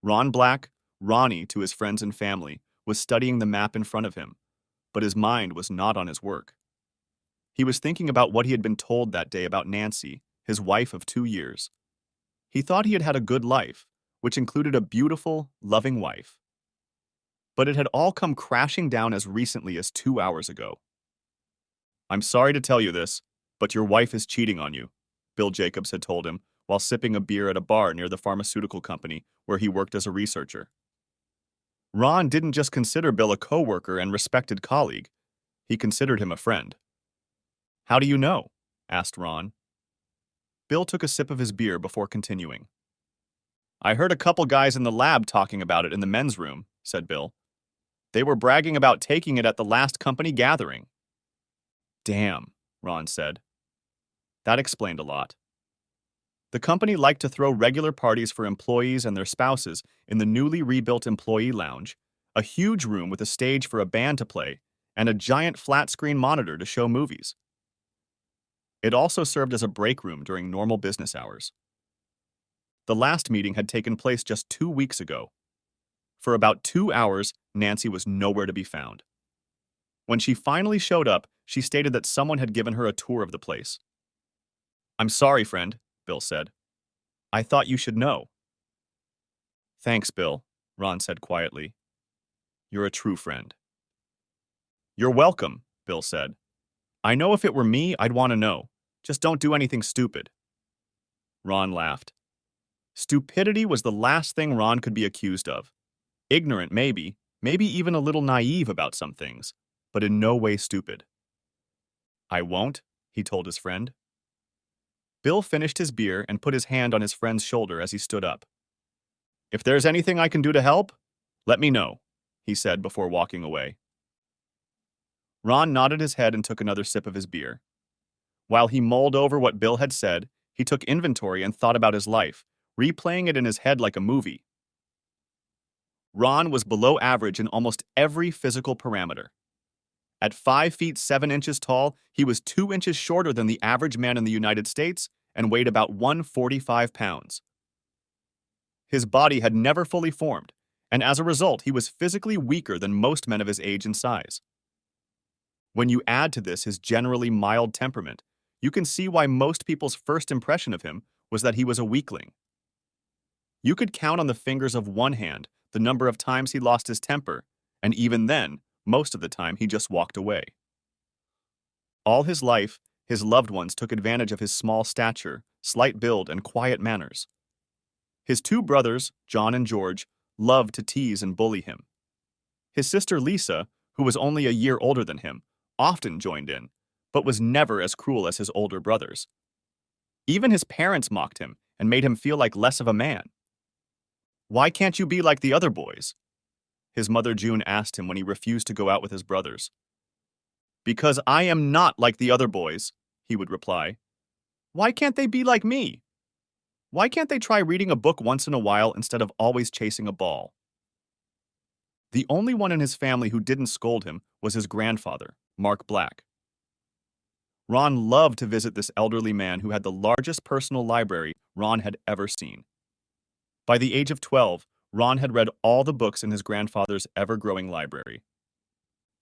Ron Black, Ronnie to his friends and family, was studying the map in front of him, but his mind was not on his work. He was thinking about what he had been told that day about Nancy, his wife of 2 years. He thought he had had a good life, which included a beautiful, loving wife. But it had all come crashing down as recently as 2 hours ago. "I'm sorry to tell you this, but your wife is cheating on you," Bill Jacobs had told him while sipping a beer at a bar near the pharmaceutical company where he worked as a researcher. Ron didn't just consider Bill a coworker and respected colleague. He considered him a friend. "How do you know?" asked Ron. Bill took a sip of his beer before continuing. "I heard a couple guys in the lab talking about it in the men's room," said Bill. "They were bragging about taking it at the last company gathering." "Damn," Ron said. That explained a lot. The company liked to throw regular parties for employees and their spouses in the newly rebuilt employee lounge, a huge room with a stage for a band to play, and a giant flat-screen monitor to show movies. It also served as a break room during normal business hours. The last meeting had taken place just 2 weeks ago. For about 2 hours, Nancy was nowhere to be found. When she finally showed up, she stated that someone had given her a tour of the place. "I'm sorry, friend," Bill said. "I thought you should know." "Thanks, Bill," Ron said quietly. "You're a true friend." "You're welcome," Bill said. "I know if it were me, I'd want to know. Just don't do anything stupid." Ron laughed. Stupidity was the last thing Ron could be accused of. Ignorant, maybe even a little naive about some things, but in no way stupid. "I won't," he told his friend. Bill finished his beer and put his hand on his friend's shoulder as he stood up. "If there's anything I can do to help, let me know," he said before walking away. Ron nodded his head and took another sip of his beer. While he mulled over what Bill had said, he took inventory and thought about his life, replaying it in his head like a movie. Ron was below average in almost every physical parameter. At 5 feet 7 inches tall, he was 2 inches shorter than the average man in the United States and weighed about 145 pounds. His body had never fully formed, and as a result, he was physically weaker than most men of his age and size. When you add to this his generally mild temperament, you can see why most people's first impression of him was that he was a weakling. You could count on the fingers of one hand the number of times he lost his temper, and even then, most of the time he just walked away. All his life, his loved ones took advantage of his small stature, slight build, and quiet manners. His two brothers, John and George, loved to tease and bully him. His sister Lisa, who was only a year older than him, often joined in, but was never as cruel as his older brothers. Even his parents mocked him and made him feel like less of a man. "Why can't you be like the other boys?" his mother June asked him when he refused to go out with his brothers. "Because I am not like the other boys," he would reply. "Why can't they be like me? Why can't they try reading a book once in a while instead of always chasing a ball?" The only one in his family who didn't scold him was his grandfather, Mark Black. Ron loved to visit this elderly man who had the largest personal library Ron had ever seen. By the age of 12, Ron had read all the books in his grandfather's ever-growing library.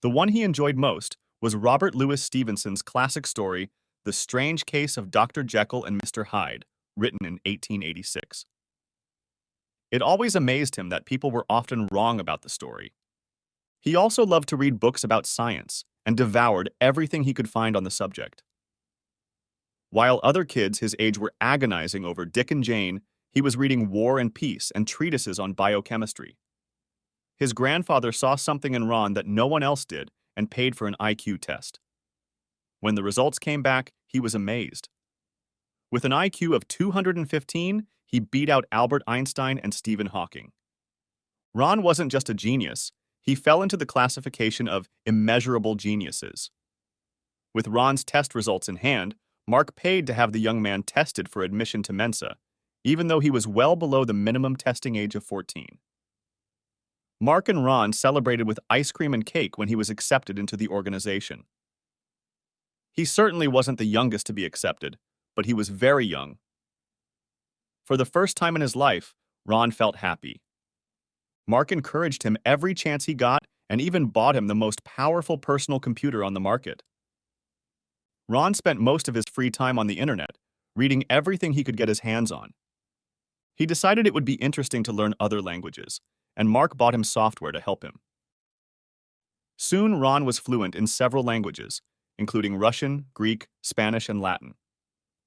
The one he enjoyed most was Robert Louis Stevenson's classic story, The Strange Case of Dr. Jekyll and Mr. Hyde, written in 1886. It always amazed him that people were often wrong about the story. He also loved to read books about science and devoured everything he could find on the subject. While other kids his age were agonizing over Dick and Jane, he was reading War and Peace and treatises on biochemistry. His grandfather saw something in Ron that no one else did and paid for an IQ test. When the results came back, he was amazed. With an IQ of 215, he beat out Albert Einstein and Stephen Hawking. Ron wasn't just a genius, he fell into the classification of immeasurable geniuses. With Ron's test results in hand, Mark paid to have the young man tested for admission to Mensa, even though he was well below the minimum testing age of 14. Mark and Ron celebrated with ice cream and cake when he was accepted into the organization. He certainly wasn't the youngest to be accepted, but he was very young. For the first time in his life, Ron felt happy. Mark encouraged him every chance he got and even bought him the most powerful personal computer on the market. Ron spent most of his free time on the internet, reading everything he could get his hands on. He decided it would be interesting to learn other languages, and Mark bought him software to help him. Soon, Ron was fluent in several languages, including Russian, Greek, Spanish, and Latin.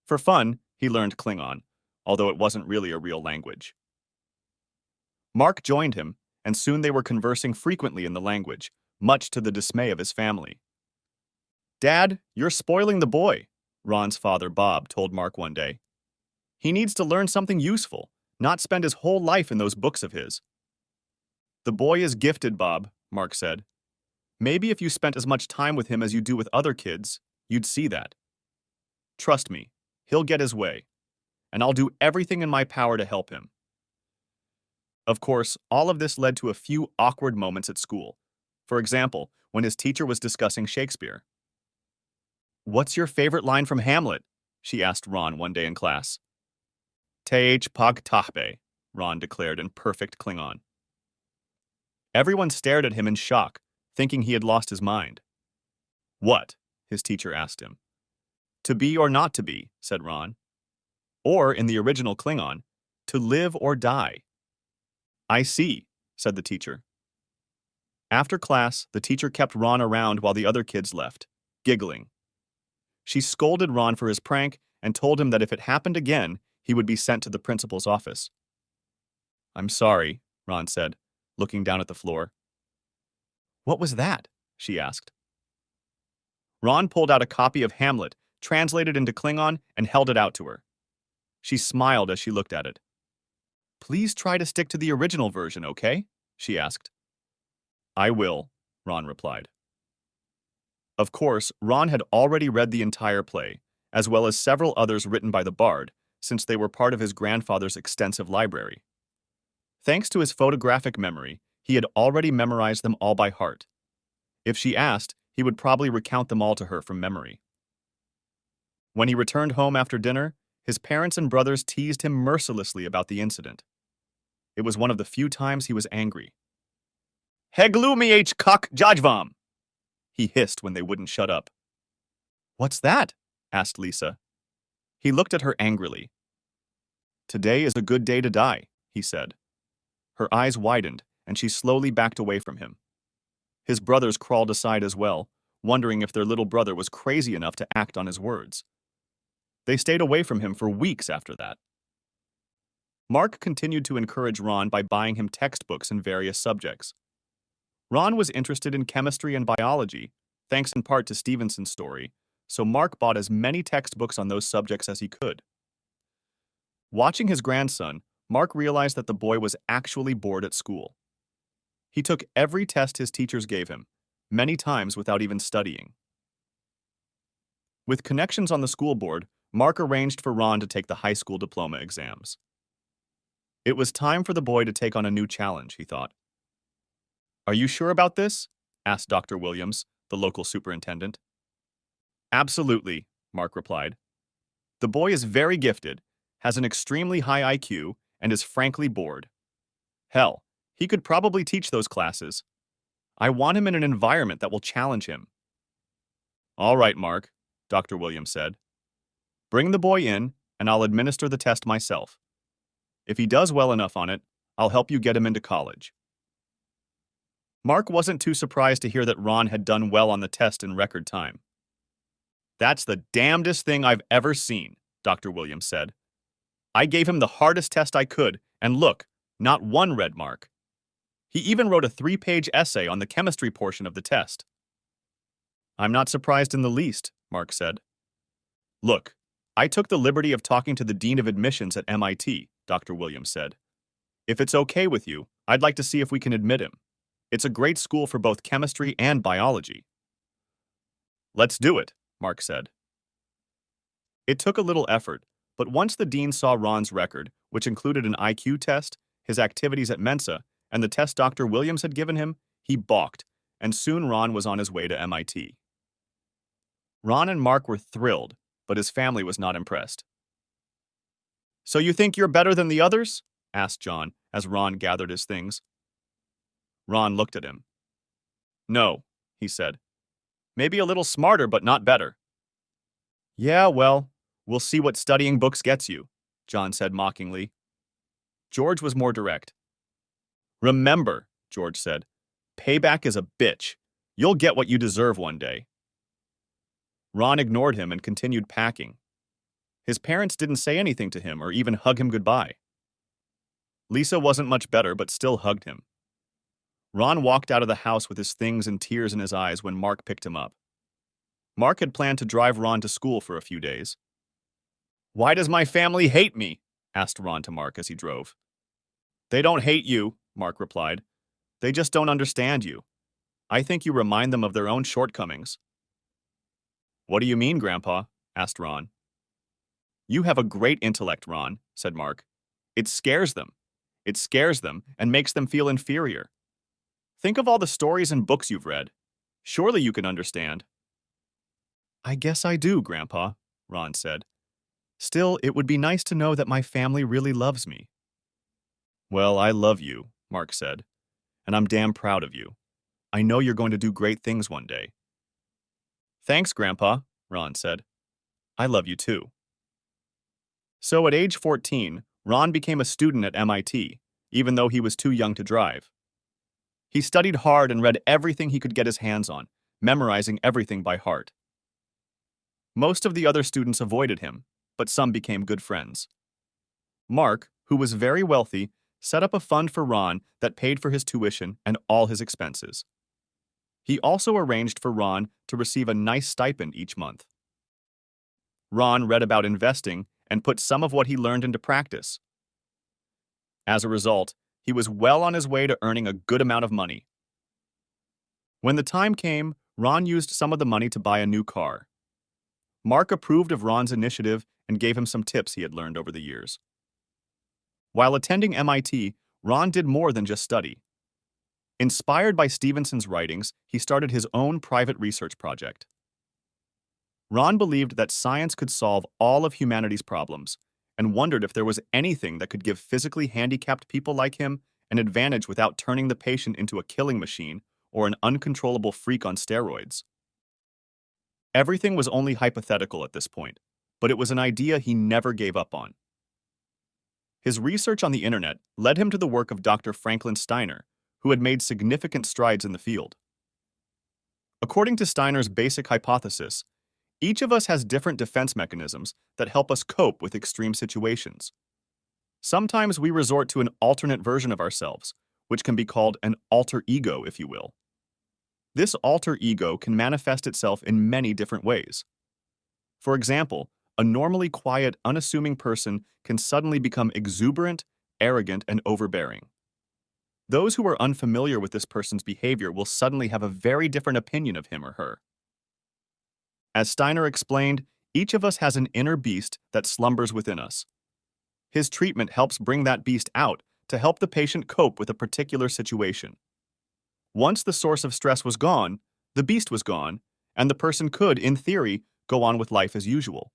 For fun, he learned Klingon, although it wasn't really a real language. Mark joined him, and soon they were conversing frequently in the language, much to the dismay of his family. "Dad, you're spoiling the boy," Ron's father, Bob, told Mark one day. "He needs to learn something useful, not spend his whole life in those books of his." "The boy is gifted, Bob," Mark said. "Maybe if you spent as much time with him as you do with other kids, you'd see that. Trust me, he'll get his way, and I'll do everything in my power to help him." Of course, all of this led to a few awkward moments at school. For example, when his teacher was discussing Shakespeare. "What's your favorite line from Hamlet?" she asked Ron one day in class. "Teich pog tahbe," Ron declared in perfect Klingon. Everyone stared at him in shock, thinking he had lost his mind. "What?" his teacher asked him. "To be or not to be," said Ron. Or, in the original Klingon, "to live or die." "I see," said the teacher. After class, the teacher kept Ron around while the other kids left, giggling. She scolded Ron for his prank and told him that if it happened again, he would be sent to the principal's office. "I'm sorry," Ron said, looking down at the floor. "What was that?" she asked. Ron pulled out a copy of Hamlet, translated into Klingon, and held it out to her. She smiled as she looked at it. "Please try to stick to the original version, okay?" she asked. "I will," Ron replied. Of course, Ron had already read the entire play, as well as several others written by the bard, since they were part of his grandfather's extensive library. Thanks to his photographic memory, he had already memorized them all by heart. If she asked, he would probably recount them all to her from memory. When he returned home after dinner, his parents and brothers teased him mercilessly about the incident. It was one of the few times he was angry. "Heglu h kak jajvam," he hissed when they wouldn't shut up. "What's that?" asked Lisa. He looked at her angrily. "Today is a good day to die," he said. Her eyes widened, and she slowly backed away from him. His brothers crawled aside as well, wondering if their little brother was crazy enough to act on his words. They stayed away from him for weeks after that. Mark continued to encourage Ron by buying him textbooks in various subjects. Ron was interested in chemistry and biology, thanks in part to Stevenson's story, so Mark bought as many textbooks on those subjects as he could. Watching his grandson, Mark realized that the boy was actually bored at school. He took every test his teachers gave him, many times without even studying. With connections on the school board, Mark arranged for Ron to take the high school diploma exams. It was time for the boy to take on a new challenge, he thought. "Are you sure about this?" asked Dr. Williams, the local superintendent. "Absolutely," Mark replied. "The boy is very gifted, has an extremely high IQ, and is frankly bored. Hell, he could probably teach those classes. I want him in an environment that will challenge him." "All right, Mark," Dr. Williams said. "Bring the boy in, and I'll administer the test myself. If he does well enough on it, I'll help you get him into college." Mark wasn't too surprised to hear that Ron had done well on the test in record time. "That's the damnedest thing I've ever seen," Dr. Williams said. "I gave him the hardest test I could, and look, not one red mark. He even wrote a 3-page essay on the chemistry portion of the test." "I'm not surprised in the least," Mark said. "Look, I took the liberty of talking to the Dean of Admissions at MIT," Dr. Williams said. "If it's okay with you, I'd like to see if we can admit him. It's a great school for both chemistry and biology." "Let's do it," Mark said. It took a little effort, but once the dean saw Ron's record, which included an IQ test, his activities at Mensa, and the test Dr. Williams had given him, he balked, and soon Ron was on his way to MIT. Ron and Mark were thrilled, but his family was not impressed. "So you think you're better than the others?" asked John, as Ron gathered his things. Ron looked at him. No, he said. Maybe a little smarter, but not better. Yeah, well, we'll see what studying books gets you, John said mockingly. George was more direct. Remember, George said, payback is a bitch. You'll get what you deserve one day. Ron ignored him and continued packing. His parents didn't say anything to him or even hug him goodbye. Lisa wasn't much better, but still hugged him. Ron walked out of the house with his things and tears in his eyes when Mark picked him up. Mark had planned to drive Ron to school for a few days. Why does my family hate me? Asked Ron to Mark as he drove. They don't hate you, Mark replied. They just don't understand you. I think you remind them of their own shortcomings. What do you mean, Grandpa? Asked Ron. You have a great intellect, Ron, said Mark. It scares them. It scares them and makes them feel inferior. Think of all the stories and books you've read. Surely you can understand. I guess I do, Grandpa, Ron said. Still, it would be nice to know that my family really loves me. Well, I love you, Mark said, and I'm damn proud of you. I know you're going to do great things one day. Thanks, Grandpa, Ron said. I love you too. So at age 14, Ron became a student at MIT, even though he was too young to drive. He studied hard and read everything he could get his hands on, memorizing everything by heart. Most of the other students avoided him, but some became good friends. Mark, who was very wealthy, set up a fund for Ron that paid for his tuition and all his expenses. He also arranged for Ron to receive a nice stipend each month. Ron read about investing and put some of what he learned into practice. As a result, he was well on his way to earning a good amount of money. When the time came, Ron used some of the money to buy a new car. Mark approved of Ron's initiative and gave him some tips he had learned over the years. While attending MIT, Ron did more than just study. Inspired by Stevenson's writings, he started his own private research project. Ron believed that science could solve all of humanity's problems and wondered if there was anything that could give physically handicapped people like him an advantage without turning the patient into a killing machine or an uncontrollable freak on steroids. Everything was only hypothetical at this point, but it was an idea he never gave up on. His research on the internet led him to the work of Dr. Franklin Steiner, who had made significant strides in the field. According to Steiner's basic hypothesis, each of us has different defense mechanisms that help us cope with extreme situations. Sometimes we resort to an alternate version of ourselves, which can be called an alter ego, if you will. This alter ego can manifest itself in many different ways. For example, a normally quiet, unassuming person can suddenly become exuberant, arrogant, and overbearing. Those who are unfamiliar with this person's behavior will suddenly have a very different opinion of him or her. As Steiner explained, each of us has an inner beast that slumbers within us. His treatment helps bring that beast out to help the patient cope with a particular situation. Once the source of stress was gone, the beast was gone, and the person could, in theory, go on with life as usual.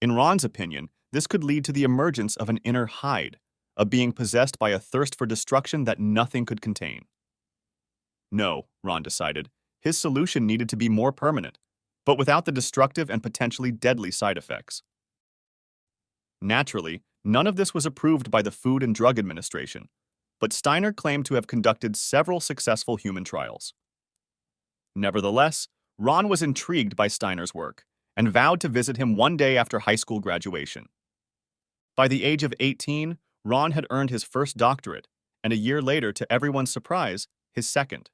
In Ron's opinion, this could lead to the emergence of an inner Hyde, a being possessed by a thirst for destruction that nothing could contain. No, Ron decided, his solution needed to be more permanent, but without the destructive and potentially deadly side effects. Naturally, none of this was approved by the Food and Drug Administration, but Steiner claimed to have conducted several successful human trials. Nevertheless, Ron was intrigued by Steiner's work and vowed to visit him one day after high school graduation. By the age of 18, Ron had earned his first doctorate, and a year later, to everyone's surprise, his second.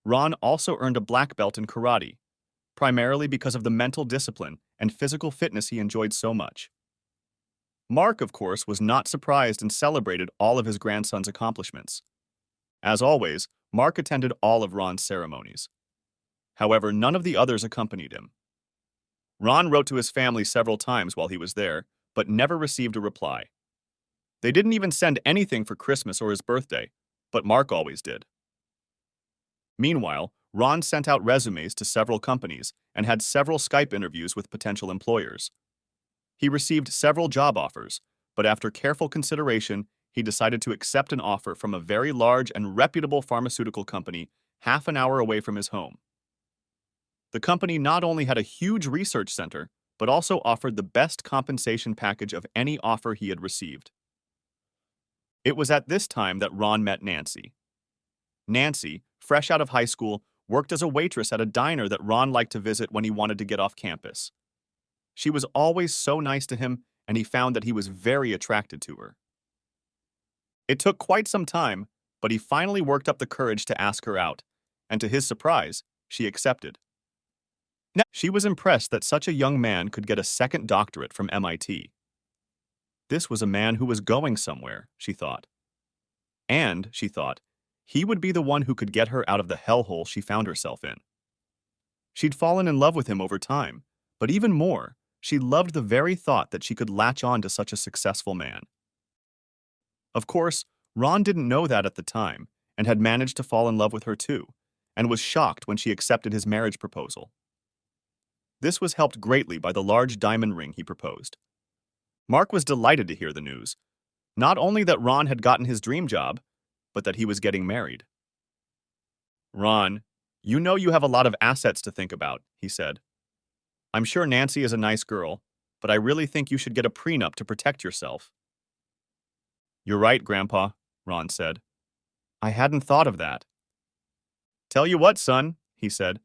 Ron also earned a black belt in karate, primarily because of the mental discipline and physical fitness he enjoyed so much. Mark, of course, was not surprised and celebrated all of his grandson's accomplishments. As always, Mark attended all of Ron's ceremonies. However, none of the others accompanied him. Ron wrote to his family several times while he was there, but never received a reply. They didn't even send anything for Christmas or his birthday, but Mark always did. Meanwhile, Ron sent out resumes to several companies and had several Skype interviews with potential employers. He received several job offers, but after careful consideration, he decided to accept an offer from a very large and reputable pharmaceutical company half an hour away from his home. The company not only had a huge research center, but also offered the best compensation package of any offer he had received. It was at this time that Ron met Nancy. Nancy, fresh out of high school, worked as a waitress at a diner that Ron liked to visit when he wanted to get off campus. She was always so nice to him, and he found that he was very attracted to her. It took quite some time, but he finally worked up the courage to ask her out, and to his surprise, she accepted. Now, she was impressed that such a young man could get a second doctorate from MIT. This was a man who was going somewhere, she thought. And, she thought, he would be the one who could get her out of the hellhole she found herself in. She'd fallen in love with him over time, but even more, she loved the very thought that she could latch on to such a successful man. Of course, Ron didn't know that at the time, and had managed to fall in love with her too, and was shocked when she accepted his marriage proposal. This was helped greatly by the large diamond ring he proposed. Mark was delighted to hear the news, not only that Ron had gotten his dream job, but that he was getting married. "Ron, you know you have a lot of assets to think about," he said. "I'm sure Nancy is a nice girl, but I really think you should get a prenup to protect yourself." "You're right, Grandpa," Ron said. "I hadn't thought of that." "Tell you what, son," he said.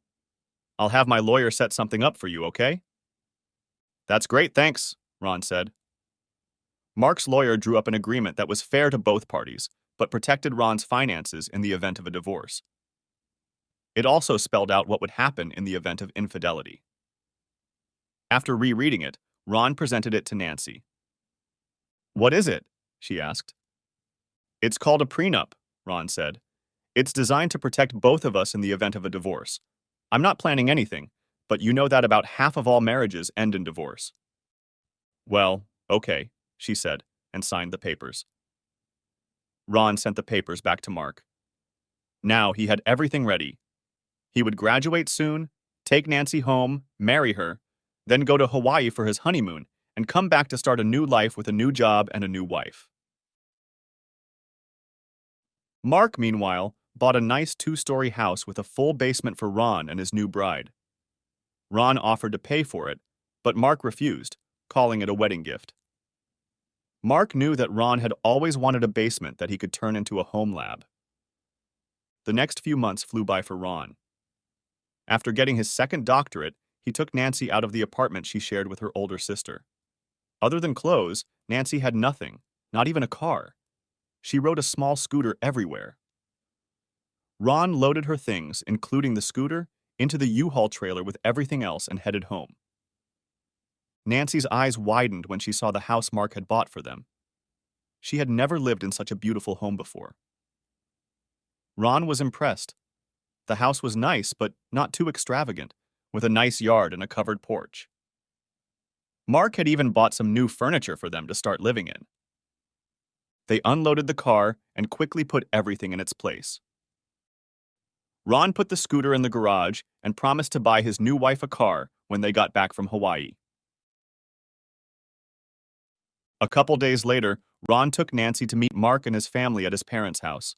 "I'll have my lawyer set something up for you, okay?" "That's great, thanks," Ron said. Mark's lawyer drew up an agreement that was fair to both parties, but protected Ron's finances in the event of a divorce. It also spelled out what would happen in the event of infidelity. After rereading it, Ron presented it to Nancy. "What is it?" she asked. "It's called a prenup," Ron said. "It's designed to protect both of us in the event of a divorce. I'm not planning anything, but you know that about half of all marriages end in divorce." "Well, okay," she said, and signed the papers. Ron sent the papers back to Mark. Now he had everything ready. He would graduate soon, take Nancy home, marry her, then go to Hawaii for his honeymoon, and come back to start a new life with a new job and a new wife. Mark, meanwhile, bought a nice two-story house with a full basement for Ron and his new bride. Ron offered to pay for it, but Mark refused, calling it a wedding gift. Mark knew that Ron had always wanted a basement that he could turn into a home lab. The next few months flew by for Ron. After getting his second doctorate, he took Nancy out of the apartment she shared with her older sister. Other than clothes, Nancy had nothing, not even a car. She rode a small scooter everywhere. Ron loaded her things, including the scooter, into the U-Haul trailer with everything else and headed home. Nancy's eyes widened when she saw the house Mark had bought for them. She had never lived in such a beautiful home before. Ron was impressed. The house was nice, but not too extravagant, with a nice yard and a covered porch. Mark had even bought some new furniture for them to start living in. They unloaded the car and quickly put everything in its place. Ron put the scooter in the garage and promised to buy his new wife a car when they got back from Hawaii. A couple days later, Ron took Nancy to meet Mark and his family at his parents' house.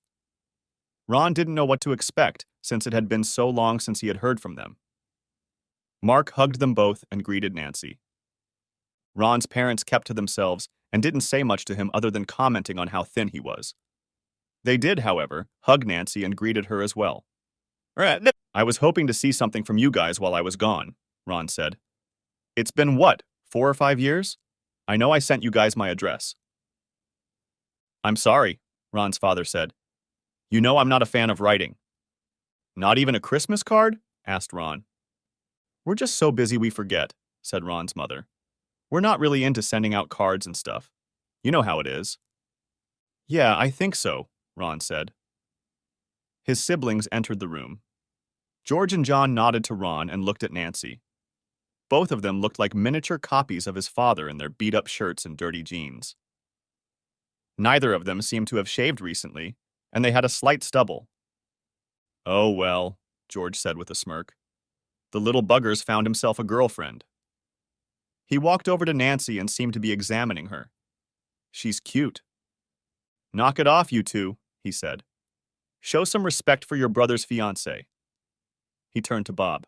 Ron didn't know what to expect since it had been so long since he had heard from them. Mark hugged them both and greeted Nancy. Ron's parents kept to themselves and didn't say much to him other than commenting on how thin he was. They did, however, hug Nancy and greeted her as well. "I was hoping to see something from you guys while I was gone," Ron said. "It's been what, 4 or 5 years? I know I sent you guys my address." "I'm sorry," Ron's father said. "You know I'm not a fan of writing." "Not even a Christmas card?" asked Ron. "We're just so busy we forget," said Ron's mother. "We're not really into sending out cards and stuff. You know how it is." "Yeah, I think so," Ron said. His siblings entered the room. George and John nodded to Ron and looked at Nancy. Both of them looked like miniature copies of his father in their beat-up shirts and dirty jeans. Neither of them seemed to have shaved recently, and they had a slight stubble. "Oh well," George said with a smirk. "The little bugger's found himself a girlfriend." He walked over to Nancy and seemed to be examining her. "She's cute." Knock it off, you two, he said. Show some respect for your brother's fiancé. He turned to Bob.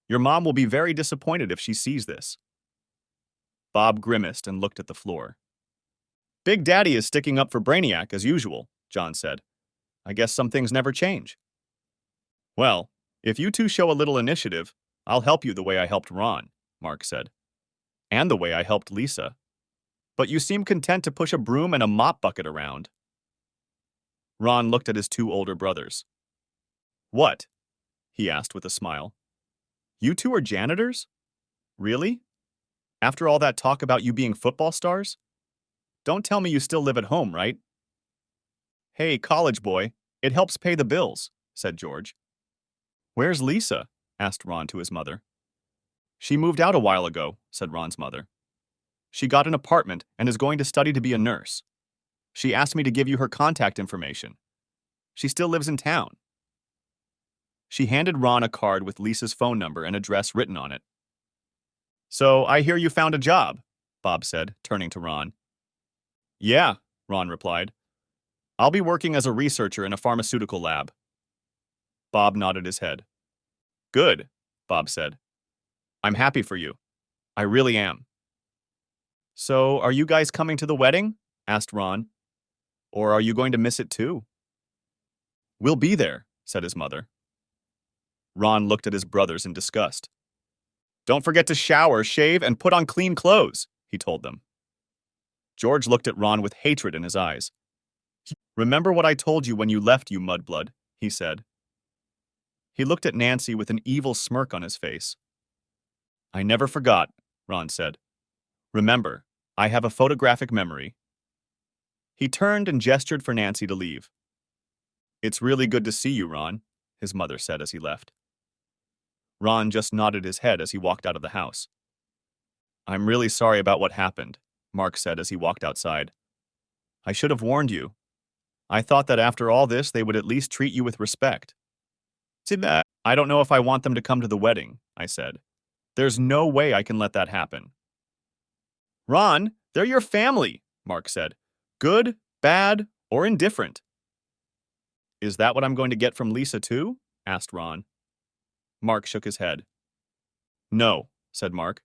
Your mom will be very disappointed if she sees this. Bob grimaced and looked at the floor. Big Daddy is sticking up for Brainiac as usual, John said. I guess some things never change. Well, if you two show a little initiative, I'll help you the way I helped Ron, Mark said. And the way I helped Lisa. But you seem content to push a broom and a mop bucket around. Ron looked at his two older brothers. What? He asked with a smile. You two are janitors? Really? After all that talk about you being football stars? Don't tell me you still live at home, right? Hey, college boy, it helps pay the bills, said George. Where's Lisa? Asked Ron to his mother. She moved out a while ago, said Ron's mother. She got an apartment and is going to study to be a nurse. She asked me to give you her contact information. She still lives in town. She handed Ron a card with Lisa's phone number and address written on it. So, I hear you found a job, Bob said, turning to Ron. Yeah, Ron replied. I'll be working as a researcher in a pharmaceutical lab. Bob nodded his head. Good, Bob said. I'm happy for you. I really am. So, are you guys coming to the wedding? Asked Ron. Or are you going to miss it too? We'll be there, said his mother. Ron looked at his brothers in disgust. Don't forget to shower, shave, and put on clean clothes, he told them. George looked at Ron with hatred in his eyes. Remember what I told you when you left, you mudblood, he said. He looked at Nancy with an evil smirk on his face. I never forgot, Ron said. Remember, I have a photographic memory. He turned and gestured for Nancy to leave. It's really good to see you, Ron, his mother said as he left. Ron just nodded his head as he walked out of the house. I'm really sorry about what happened, Mark said as he walked outside. I should have warned you. I thought that after all this, they would at least treat you with respect. I don't know if I want them to come to the wedding, I said. There's no way I can let that happen. Ron, they're your family, Mark said. Good, bad, or indifferent. Is that what I'm going to get from Lisa too? Asked Ron. Mark shook his head. No, said Mark.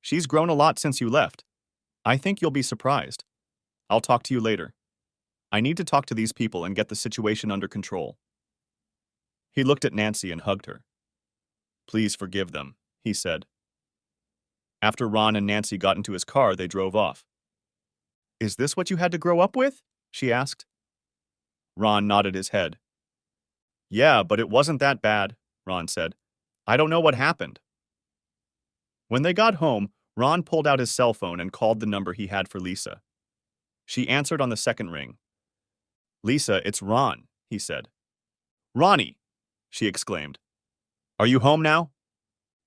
She's grown a lot since you left. I think you'll be surprised. I'll talk to you later. I need to talk to these people and get the situation under control. He looked at Nancy and hugged her. Please forgive them, he said. After Ron and Nancy got into his car, they drove off. Is this what you had to grow up with? She asked. Ron nodded his head. Yeah, but it wasn't that bad, Ron said. I don't know what happened. When they got home, Ron pulled out his cell phone and called the number he had for Lisa. She answered on the second ring. Lisa, it's Ron, he said. Ronnie, she exclaimed. Are you home now?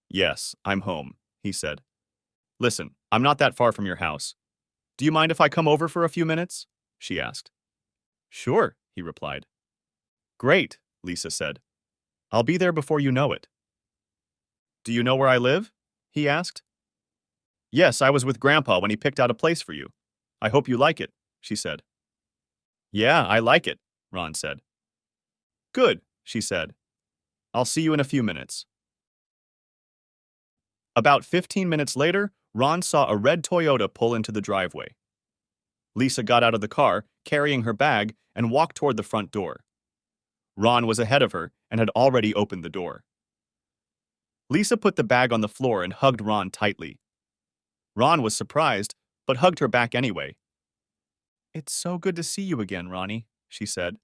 Yes, I'm home, he said. Listen, I'm not that far from your house. Do you mind if I come over for a few minutes? She asked. Sure, he replied. Great, Lisa said. I'll be there before you know it. Do you know where I live? He asked. Yes, I was with Grandpa when he picked out a place for you. I hope you like it, she said. Yeah, I like it, Ron said. Good, she said. I'll see you in a few minutes. About 15 minutes later, Ron saw a red Toyota pull into the driveway. Lisa got out of the car, carrying her bag, and walked toward the front door. Ron was ahead of her and had already opened the door. Lisa put the bag on the floor and hugged Ron tightly. Ron was surprised, but hugged her back anyway. It's so good to see you again, Ronnie, she said.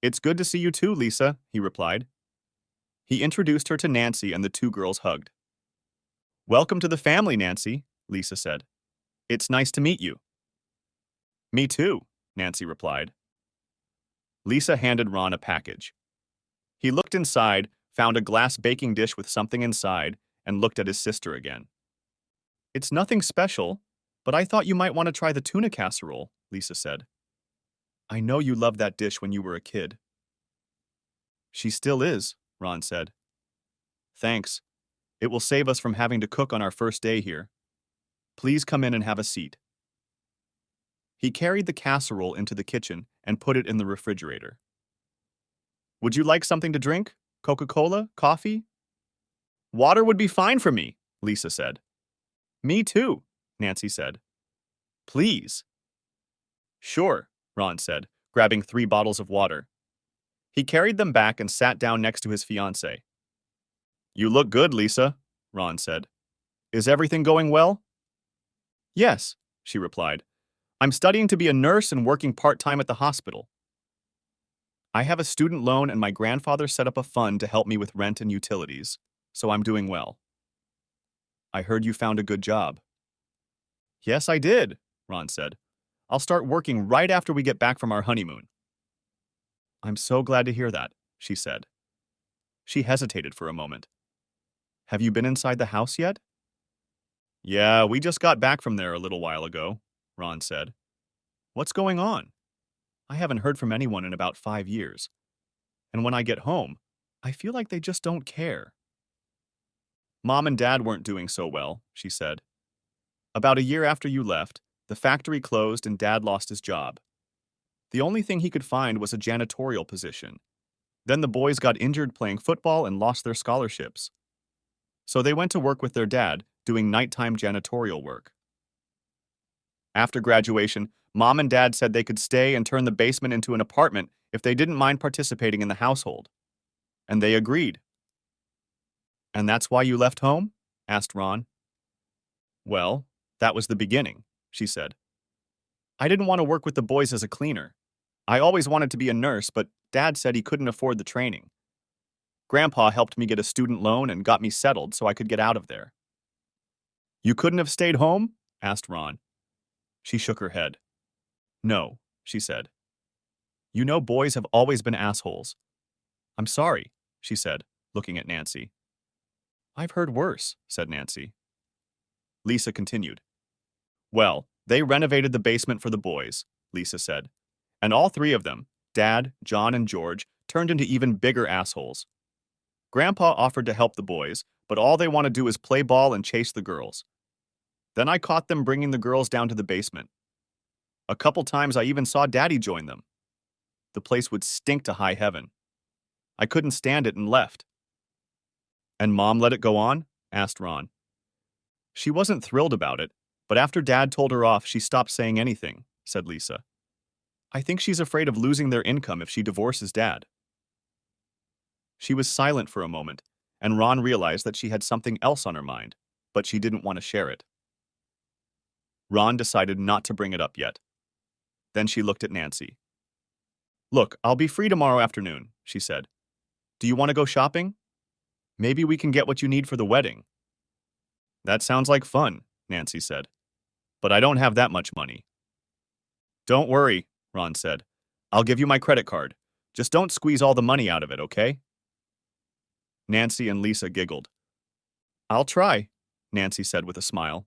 It's good to see you too, Lisa, he replied. He introduced her to Nancy and the two girls hugged. Welcome to the family, Nancy, Lisa said. It's nice to meet you. Me too, Nancy replied. Lisa handed Ron a package. He looked inside, found a glass baking dish with something inside, and looked at his sister again. It's nothing special, but I thought you might want to try the tuna casserole, Lisa said. I know you loved that dish when you were a kid. She still is, Ron said. Thanks. It will save us from having to cook on our first day here. Please come in and have a seat. He carried the casserole into the kitchen and put it in the refrigerator. Would you like something to drink? Coca-Cola? Coffee? Water would be fine for me, Lisa said. Me too, Nancy said. Please. Sure, Ron said, grabbing 3 bottles of water. He carried them back and sat down next to his fiancée. You look good, Lisa, Ron said. Is everything going well? Yes, she replied. I'm studying to be a nurse and working part-time at the hospital. I have a student loan and my grandfather set up a fund to help me with rent and utilities, so I'm doing well. I heard you found a good job. Yes, I did, Ron said. I'll start working right after we get back from our honeymoon. I'm so glad to hear that, she said. She hesitated for a moment. Have you been inside the house yet? Yeah, we just got back from there a little while ago, Ron said. What's going on? I haven't heard from anyone in about 5 years. And when I get home, I feel like they just don't care. Mom and Dad weren't doing so well, she said. About a year after you left, the factory closed and Dad lost his job. The only thing he could find was a janitorial position. Then the boys got injured playing football and lost their scholarships. So they went to work with their dad, doing nighttime janitorial work. After graduation, Mom and Dad said they could stay and turn the basement into an apartment if they didn't mind participating in the household. And they agreed. And that's why you left home? Asked Ron. Well, that was the beginning, she said. I didn't want to work with the boys as a cleaner. I always wanted to be a nurse, but Dad said he couldn't afford the training. Grandpa helped me get a student loan and got me settled so I could get out of there. You couldn't have stayed home? Asked Ron. She shook her head. No, she said. You know boys have always been assholes. I'm sorry, she said, looking at Nancy. I've heard worse, said Nancy. Lisa continued. Well, they renovated the basement for the boys, Lisa said. And all 3 of them, Dad, John, and George, turned into even bigger assholes. Grandpa offered to help the boys, but all they want to do is play ball and chase the girls. Then I caught them bringing the girls down to the basement. A couple times I even saw Daddy join them. The place would stink to high heaven. I couldn't stand it and left. And Mom let it go on? Asked Ron. She wasn't thrilled about it, but after Dad told her off, she stopped saying anything, said Lisa. I think she's afraid of losing their income if she divorces Dad. She was silent for a moment, and Ron realized that she had something else on her mind, but she didn't want to share it. Ron decided not to bring it up yet. Then she looked at Nancy. Look, I'll be free tomorrow afternoon, she said. Do you want to go shopping? Maybe we can get what you need for the wedding. That sounds like fun, Nancy said. But I don't have that much money. Don't worry, Ron said. I'll give you my credit card. Just don't squeeze all the money out of it, okay? Nancy and Lisa giggled. I'll try, Nancy said with a smile.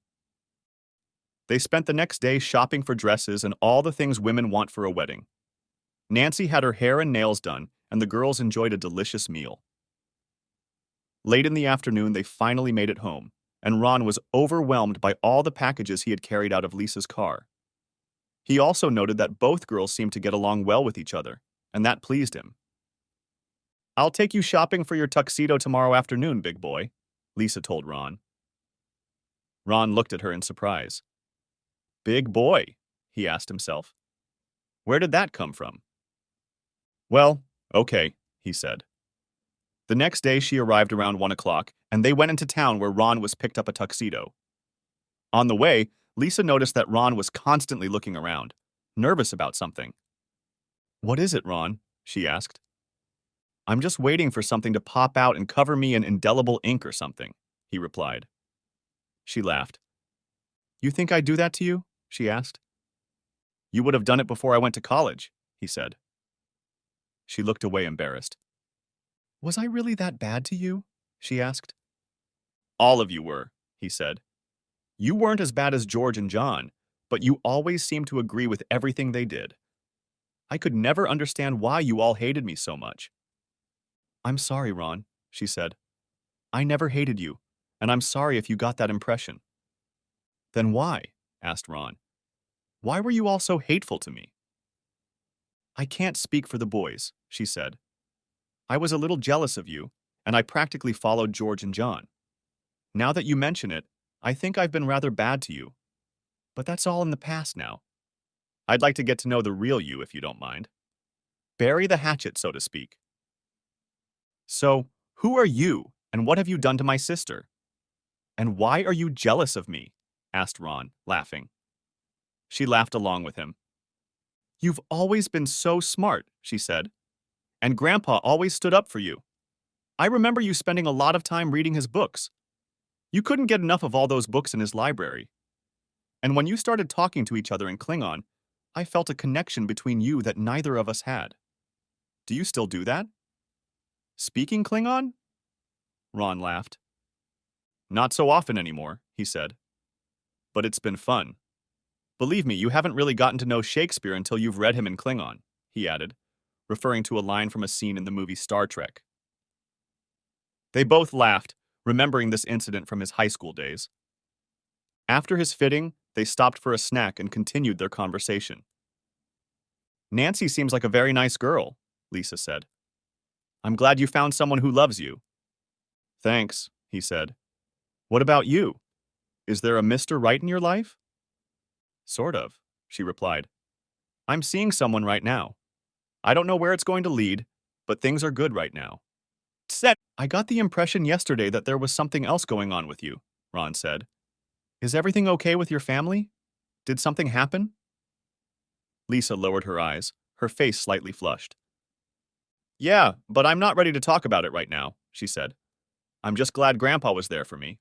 They spent the next day shopping for dresses and all the things women want for a wedding. Nancy had her hair and nails done, and the girls enjoyed a delicious meal. Late in the afternoon, they finally made it home, and Ron was overwhelmed by all the packages he had carried out of Lisa's car. He also noted that both girls seemed to get along well with each other, and that pleased him. I'll take you shopping for your tuxedo tomorrow afternoon, big boy, Lisa told Ron. Ron looked at her in surprise. Big boy, he asked himself. Where did that come from? Well, okay, he said. The next day she arrived around 1 o'clock, and they went into town where Ron was picked up a tuxedo. On the way, Lisa noticed that Ron was constantly looking around, nervous about something. What is it, Ron? She asked. I'm just waiting for something to pop out and cover me in indelible ink or something, he replied. She laughed. You think I'd do that to you? She asked. You would have done it before I went to college, he said. She looked away embarrassed. Was I really that bad to you? She asked. All of you were, he said. You weren't as bad as George and John, but you always seemed to agree with everything they did. I could never understand why you all hated me so much. I'm sorry, Ron, she said. I never hated you, and I'm sorry if you got that impression. Then why? Asked Ron. Why were you all so hateful to me? I can't speak for the boys, she said. I was a little jealous of you, and I practically followed George and John. Now that you mention it, I think I've been rather bad to you. But that's all in the past now. I'd like to get to know the real you, if you don't mind. Bury the hatchet, so to speak. So, who are you, and what have you done to my sister? And why are you jealous of me? Asked Ron, laughing. She laughed along with him. You've always been so smart, she said. And Grandpa always stood up for you. I remember you spending a lot of time reading his books. You couldn't get enough of all those books in his library. And when you started talking to each other in Klingon, I felt a connection between you that neither of us had. Do you still do that? Speaking Klingon? Ron laughed. Not so often anymore, he said. But it's been fun. Believe me, you haven't really gotten to know Shakespeare until you've read him in Klingon, he added, referring to a line from a scene in the movie Star Trek. They both laughed, remembering this incident from his high school days. After his fitting, they stopped for a snack and continued their conversation. Nancy seems like a very nice girl, Lisa said. I'm glad you found someone who loves you. Thanks, he said. What about you? Is there a Mr. Right in your life? Sort of, she replied. I'm seeing someone right now. I don't know where it's going to lead, but things are good right now. I got the impression yesterday that there was something else going on with you, Ron said. Is everything okay with your family? Did something happen? Lisa lowered her eyes, her face slightly flushed. Yeah, but I'm not ready to talk about it right now, she said. I'm just glad Grandpa was there for me.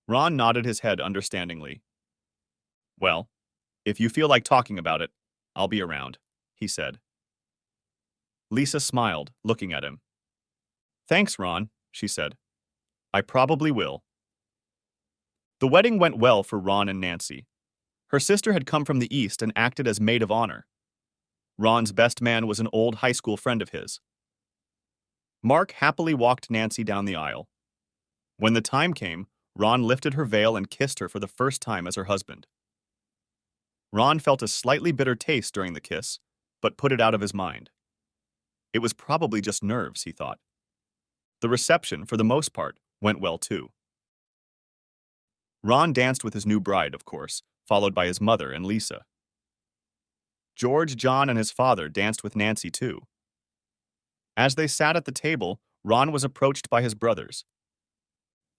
Ron nodded his head understandingly. Well, if you feel like talking about it, I'll be around, he said. Lisa smiled, looking at him. Thanks, Ron, she said. I probably will. The wedding went well for Ron and Nancy. Her sister had come from the East and acted as maid of honor. Ron's best man was an old high school friend of his. Mark happily walked Nancy down the aisle. When the time came, Ron lifted her veil and kissed her for the first time as her husband. Ron felt a slightly bitter taste during the kiss, but put it out of his mind. It was probably just nerves, he thought. The reception, for the most part, went well too. Ron danced with his new bride, of course, followed by his mother and Lisa. George, John, and his father danced with Nancy too. As they sat at the table, Ron was approached by his brothers.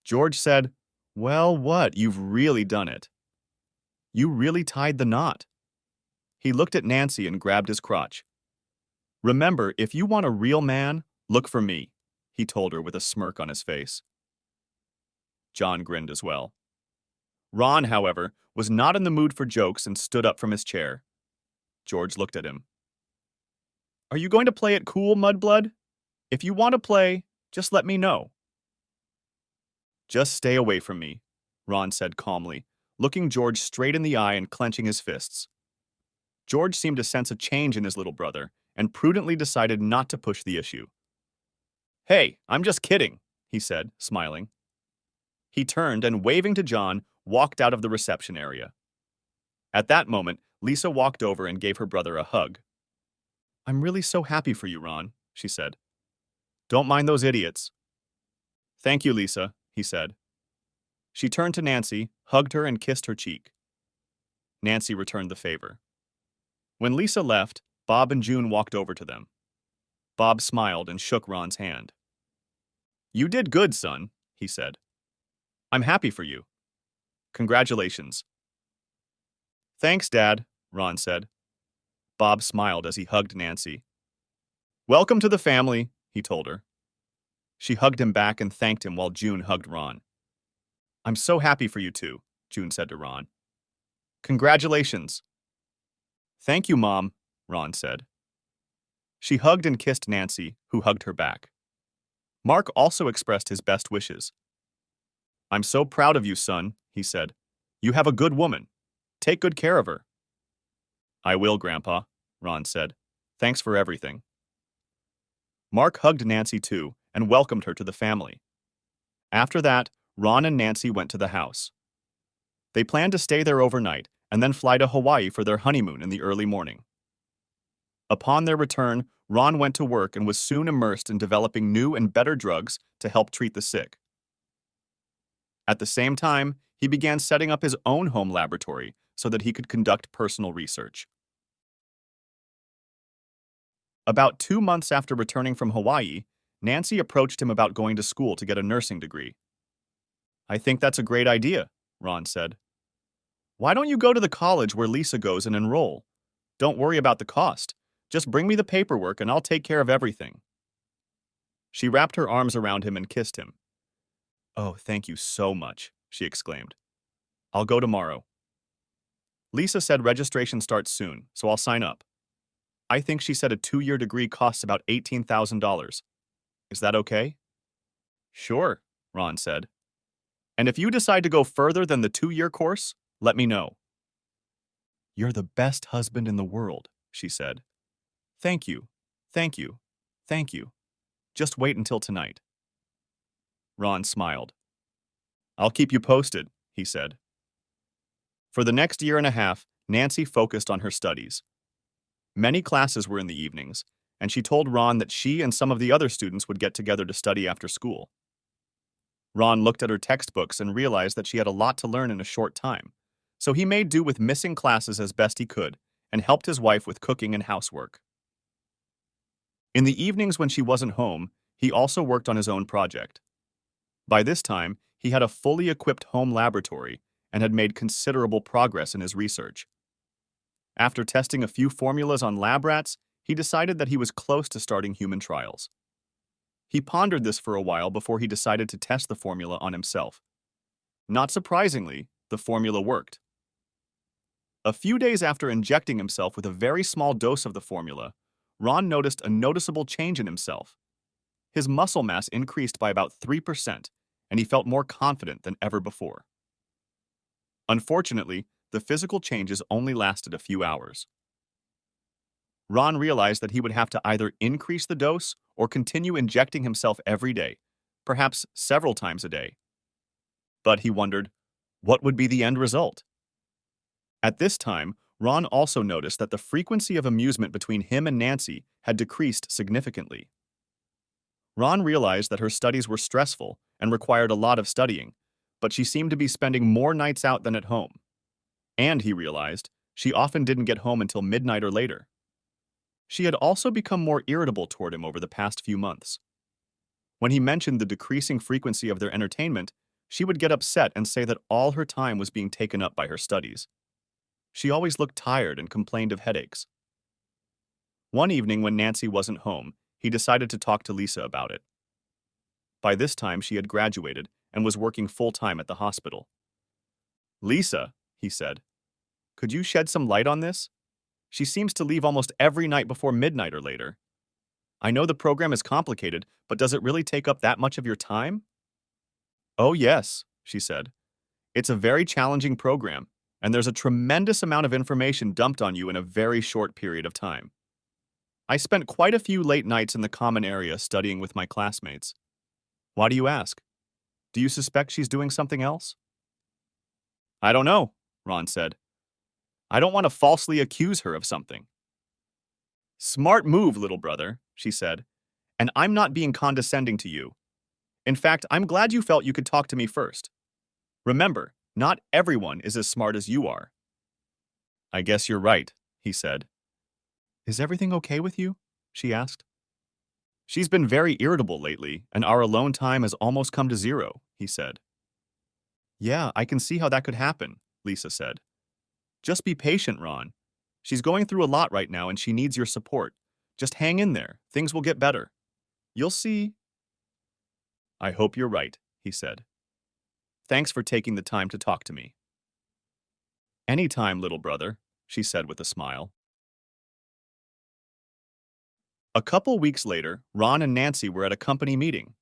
George said, Well, what? You've really done it. You really tied the knot. He looked at Nancy and grabbed his crotch. Remember, if you want a real man, look for me, he told her with a smirk on his face. John grinned as well. Ron, however, was not in the mood for jokes and stood up from his chair. George looked at him. Are you going to play it cool, Mudblood? If you want to play, just let me know. Just stay away from me, Ron said calmly, looking George straight in the eye and clenching his fists. George seemed to sense a change in his little brother and prudently decided not to push the issue. Hey, I'm just kidding, he said, smiling. He turned and, waving to John, walked out of the reception area. At that moment, Lisa walked over and gave her brother a hug. I'm really so happy for you, Ron, she said. Don't mind those idiots. Thank you, Lisa, he said. She turned to Nancy, hugged her, and kissed her cheek. Nancy returned the favor. When Lisa left, Bob and June walked over to them. Bob smiled and shook Ron's hand. You did good, son, he said. I'm happy for you. Congratulations. Thanks, Dad, Ron said. Bob smiled as he hugged Nancy. Welcome to the family, he told her. She hugged him back and thanked him while June hugged Ron. I'm so happy for you two, June said to Ron. Congratulations. Thank you, Mom, Ron said. She hugged and kissed Nancy, who hugged her back. Mark also expressed his best wishes. I'm so proud of you, son, he said. You have a good woman. Take good care of her. I will, Grandpa, Ron said. Thanks for everything. Mark hugged Nancy too and welcomed her to the family. After that, Ron and Nancy went to the house. They planned to stay there overnight and then fly to Hawaii for their honeymoon in the early morning. Upon their return, Ron went to work and was soon immersed in developing new and better drugs to help treat the sick. At the same time, he began setting up his own home laboratory so that he could conduct personal research. About 2 months after returning from Hawaii, Nancy approached him about going to school to get a nursing degree. "I think that's a great idea," Ron said. "Why don't you go to the college where Lisa goes and enroll? Don't worry about the cost. Just bring me the paperwork and I'll take care of everything." She wrapped her arms around him and kissed him. "Oh, thank you so much," she exclaimed. "I'll go tomorrow." Lisa said registration starts soon, so I'll sign up. I think she said a 2-year degree costs about $18,000. Is that okay? "Sure," Ron said. "And if you decide to go further than the 2-year course, let me know." "You're the best husband in the world," she said. "Thank you, thank you, thank you. Just wait until tonight." Ron smiled. "I'll keep you posted," he said. For the next year and a half, Nancy focused on her studies. Many classes were in the evenings, and she told Ron that she and some of the other students would get together to study after school. Ron looked at her textbooks and realized that she had a lot to learn in a short time, so he made do with missing classes as best he could and helped his wife with cooking and housework. In the evenings when she wasn't home, he also worked on his own project. By this time, he had a fully equipped home laboratory and had made considerable progress in his research. After testing a few formulas on lab rats, he decided that he was close to starting human trials. He pondered this for a while before he decided to test the formula on himself. Not surprisingly, the formula worked. A few days after injecting himself with a very small dose of the formula, Ron noticed a noticeable change in himself. His muscle mass increased by about 3%, and he felt more confident than ever before. Unfortunately, the physical changes only lasted a few hours. Ron realized that he would have to either increase the dose or continue injecting himself every day, perhaps several times a day. But he wondered, what would be the end result? At this time, Ron also noticed that the frequency of amusement between him and Nancy had decreased significantly. Ron realized that her studies were stressful and required a lot of studying, but she seemed to be spending more nights out than at home. And he realized she often didn't get home until midnight or later. She had also become more irritable toward him over the past few months. When he mentioned the decreasing frequency of their entertainment, she would get upset and say that all her time was being taken up by her studies. She always looked tired and complained of headaches. One evening when Nancy wasn't home, he decided to talk to Lisa about it. By this time, she had graduated and was working full-time at the hospital. "Lisa," he said, "could you shed some light on this? She seems to leave almost every night before midnight or later. I know the program is complicated, but does it really take up that much of your time?" "Oh, yes," she said. "It's a very challenging program, and there's a tremendous amount of information dumped on you in a very short period of time. I spent quite a few late nights in the common area studying with my classmates. Why do you ask? Do you suspect she's doing something else?" "I don't know," Ron said. "I don't want to falsely accuse her of something." "Smart move, little brother," she said. "And I'm not being condescending to you. In fact, I'm glad you felt you could talk to me first. Remember, not everyone is as smart as you are." "I guess you're right," he said. "Is everything okay with you?" she asked. "She's been very irritable lately, and our alone time has almost come to zero," he said. "Yeah, I can see how that could happen," Lisa said. "Just be patient, Ron. She's going through a lot right now and she needs your support. Just hang in there. Things will get better. You'll see." "I hope you're right," he said. "Thanks for taking the time to talk to me." "Anytime, little brother," she said with a smile. A couple weeks later, Ron and Nancy were at a company meeting.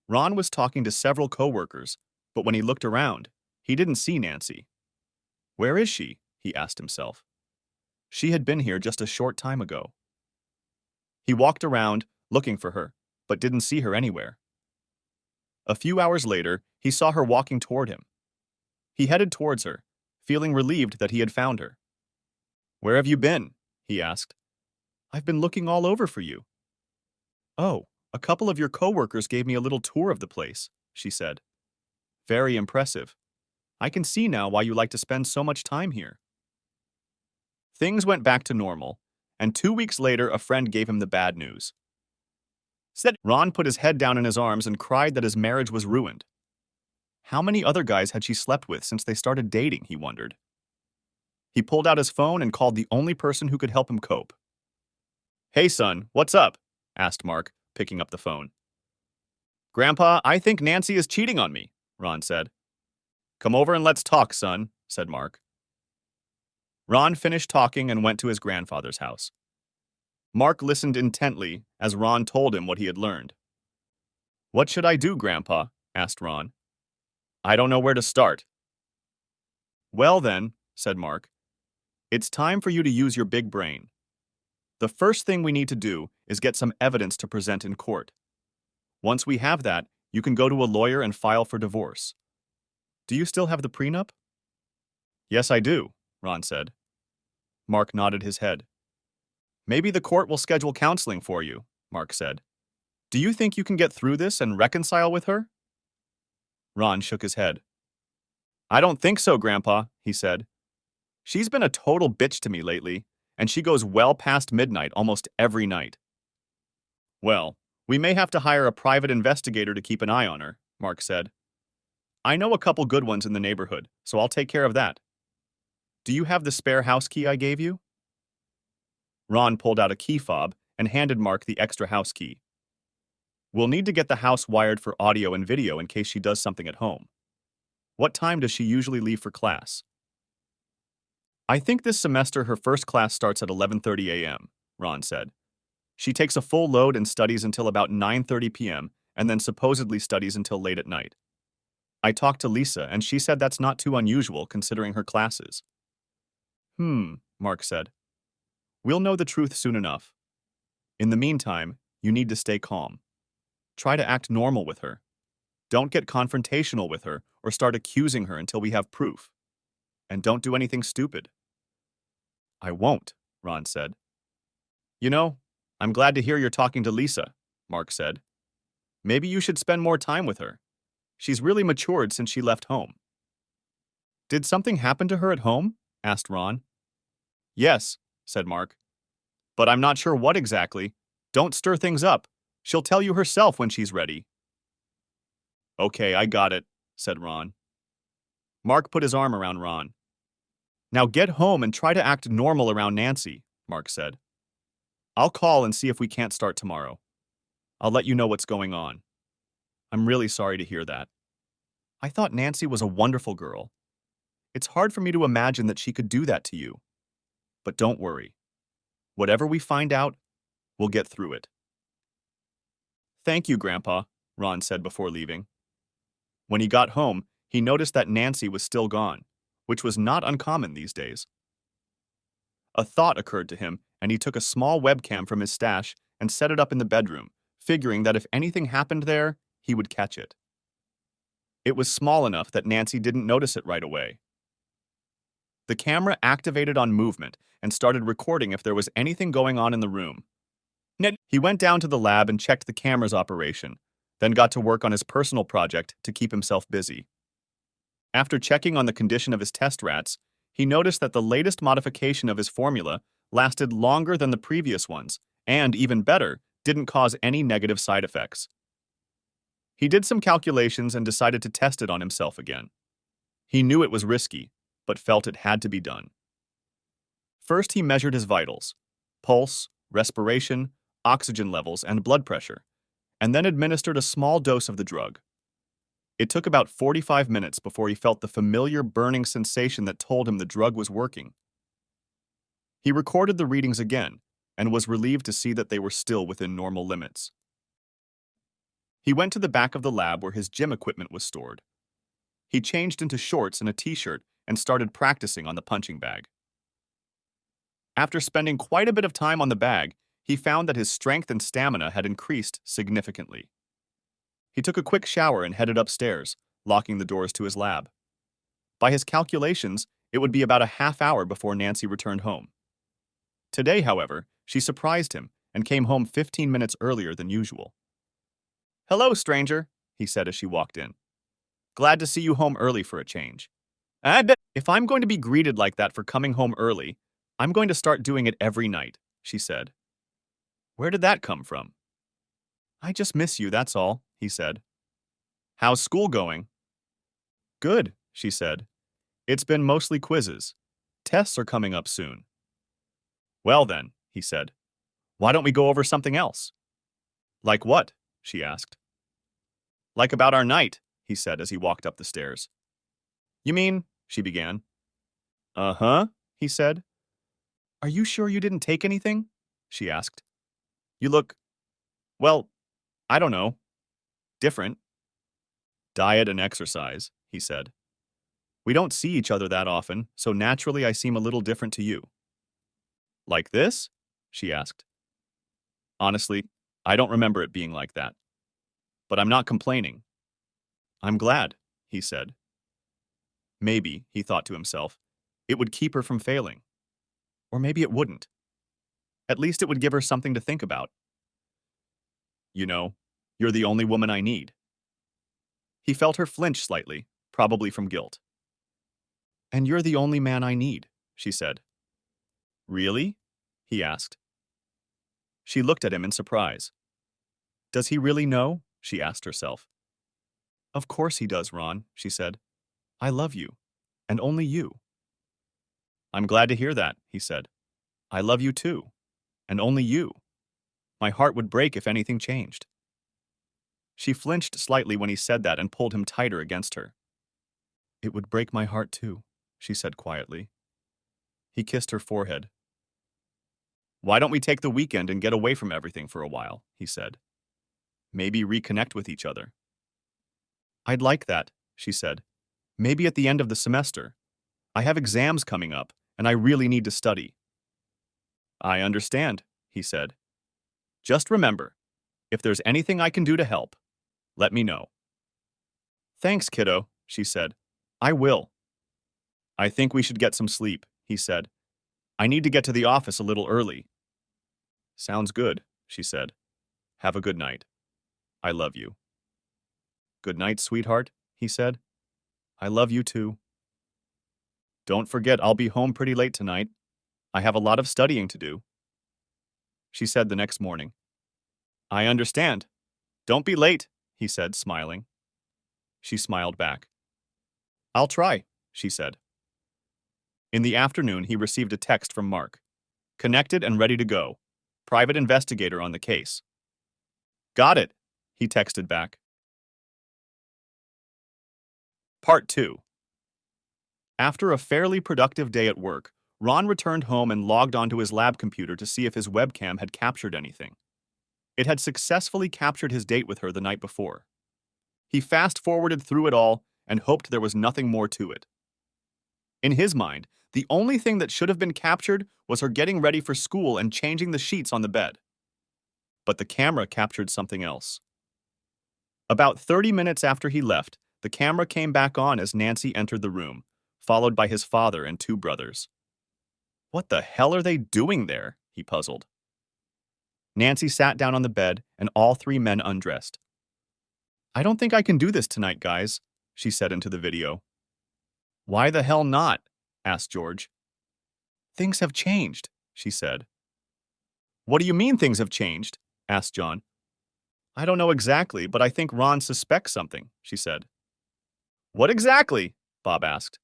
Ron was talking to several coworkers, but when he looked around, he didn't see Nancy. "Where is she?" he asked himself. She had been here just a short time ago. He walked around, looking for her, but didn't see her anywhere. A few hours later, he saw her walking toward him. He headed towards her, feeling relieved that he had found her. "Where have you been?" he asked. "I've been looking all over for you." "Oh, a couple of your coworkers gave me a little tour of the place," she said. "Very impressive. I can see now why you like to spend so much time here." Things went back to normal, and 2 weeks later a friend gave him the bad news. Ron put his head down in his arms and cried that his marriage was ruined. How many other guys had she slept with since they started dating, he wondered. He pulled out his phone and called the only person who could help him cope. "Hey son, what's up?" asked Mark, picking up the phone. "Grandpa, I think Nancy is cheating on me," Ron said. "Come over and let's talk, son," said Mark. Ron finished talking and went to his grandfather's house. Mark listened intently as Ron told him what he had learned. "What should I do, Grandpa?" asked Ron. "I don't know where to start." "Well then," said Mark, "it's time for you to use your big brain. The first thing we need to do is get some evidence to present in court. Once we have that, you can go to a lawyer and file for divorce. Do you still have the prenup?" "Yes, I do," Ron said. Mark nodded his head. "Maybe the court will schedule counseling for you," Mark said. "Do you think you can get through this and reconcile with her?" Ron shook his head. "I don't think so, Grandpa," he said. "She's been a total bitch to me lately, and she goes well past midnight almost every night." "Well, we may have to hire a private investigator to keep an eye on her," Mark said. "I know a couple good ones in the neighborhood, so I'll take care of that. Do you have the spare house key I gave you?" Ron pulled out a key fob and handed Mark the extra house key. "We'll need to get the house wired for audio and video in case she does something at home. What time does she usually leave for class?" "I think this semester her first class starts at 11:30 a.m., Ron said. "She takes a full load and studies until about 9:30 p.m. and then supposedly studies until late at night. I talked to Lisa and she said that's not too unusual considering her classes." Mark said. "We'll know the truth soon enough. In the meantime, you need to stay calm. Try to act normal with her. Don't get confrontational with her or start accusing her until we have proof. And don't do anything stupid." "I won't," Ron said. "You know, I'm glad to hear you're talking to Lisa," Mark said. "Maybe you should spend more time with her. She's really matured since she left home." "Did something happen to her at home?" asked Ron. "Yes," said Mark. "But I'm not sure what exactly. Don't stir things up. She'll tell you herself when she's ready." "Okay, I got it," said Ron. Mark put his arm around Ron. "Now get home and try to act normal around Nancy," Mark said. "I'll call and see if we can't start tomorrow. I'll let you know what's going on. I'm really sorry to hear that. I thought Nancy was a wonderful girl. It's hard for me to imagine that she could do that to you. But don't worry. Whatever we find out, we'll get through it." "Thank you, Grandpa," Ron said before leaving. When he got home, he noticed that Nancy was still gone, which was not uncommon these days. A thought occurred to him, and he took a small webcam from his stash and set it up in the bedroom, figuring that if anything happened there, he would catch it. It was small enough that Nancy didn't notice it right away. The camera activated on movement and started recording if there was anything going on in the room. He went down to the lab and checked the camera's operation, then got to work on his personal project to keep himself busy. After checking on the condition of his test rats, he noticed that the latest modification of his formula lasted longer than the previous ones, and, even better, didn't cause any negative side effects. He did some calculations and decided to test it on himself again. He knew it was risky, but felt it had to be done. First, he measured his vitals: pulse, respiration, oxygen levels, and blood pressure, and then administered a small dose of the drug. It took about 45 minutes before he felt the familiar burning sensation that told him the drug was working. He recorded the readings again and was relieved to see that they were still within normal limits. He went to the back of the lab where his gym equipment was stored. He changed into shorts and a t-shirt and started practicing on the punching bag. After spending quite a bit of time on the bag, he found that his strength and stamina had increased significantly. He took a quick shower and headed upstairs, locking the doors to his lab. By his calculations, It would be about a half hour before Nancy returned home. Today, however, she surprised him and came home 15 minutes earlier than usual. "Hello, stranger," he said as she walked in. "Glad to see you home early for a change. I bet if I'm going to be greeted like that for coming home early, I'm going to start doing it every night," she said. "Where did that come from?" "I just miss you, that's all," he said. "How's school going?" "Good," she said. "It's been mostly quizzes. Tests are coming up soon." "Well then," he said, "why don't we go over something else?" "Like what?" she asked. "Like about our night," he said as he walked up the stairs. "You mean," she began. "Uh-huh," he said. "Are you sure you didn't take anything?" she asked. "You look, well, I don't know, different." "Diet and exercise," he said. "We don't see each other that often, so naturally I seem a little different to you." "Like this?" she asked. "Honestly, I don't remember it being like that. But I'm not complaining." "I'm glad," he said. Maybe, he thought to himself, it would keep her from failing. Or maybe it wouldn't. At least it would give her something to think about. "You know, you're the only woman I need." He felt her flinch slightly, probably from guilt. "And you're the only man I need," she said. "Really?" he asked. She looked at him in surprise. "Does he really know?" she asked herself. "Of course he does, Ron," she said. "I love you. And only you." "I'm glad to hear that," he said. "I love you too. And only you. My heart would break if anything changed." She flinched slightly when he said that and pulled him tighter against her. "It would break my heart too," she said quietly. He kissed her forehead. "Why don't we take the weekend and get away from everything for a while?" he said. "Maybe reconnect with each other." "I'd like that," she said. "Maybe at the end of the semester. I have exams coming up, and I really need to study." "I understand," he said. "Just remember, if there's anything I can do to help, let me know." "Thanks, kiddo," she said. "I will." "I think we should get some sleep," he said. "I need to get to the office a little early." "Sounds good," she said. "Have a good night. I love you." "Good night, sweetheart," he said. "I love you too." "Don't forget I'll be home pretty late tonight. I have a lot of studying to do." She said the next morning. "I understand. Don't be late," he said, smiling. She smiled back. "I'll try," she said. In the afternoon, he received a text from Mark. "Connected and ready to go. Private investigator on the case." "Got it," he texted back. Part 2. After a fairly productive day at work, Ron returned home and logged onto his lab computer to see if his webcam had captured anything. It had successfully captured his date with her the night before. He fast-forwarded through it all and hoped there was nothing more to it. In his mind, the only thing that should have been captured was her getting ready for school and changing the sheets on the bed. But the camera captured something else. About 30 minutes after he left, the camera came back on as Nancy entered the room, followed by his father and two brothers. "What the hell are they doing there?" he puzzled. Nancy sat down on the bed, and all three men undressed. "I don't think I can do this tonight, guys," she said into the video. "Why the hell not?" asked George. "Things have changed," she said. "What do you mean things have changed?" asked John. "I don't know exactly, but I think Ron suspects something," she said. "What exactly?" Bob asked.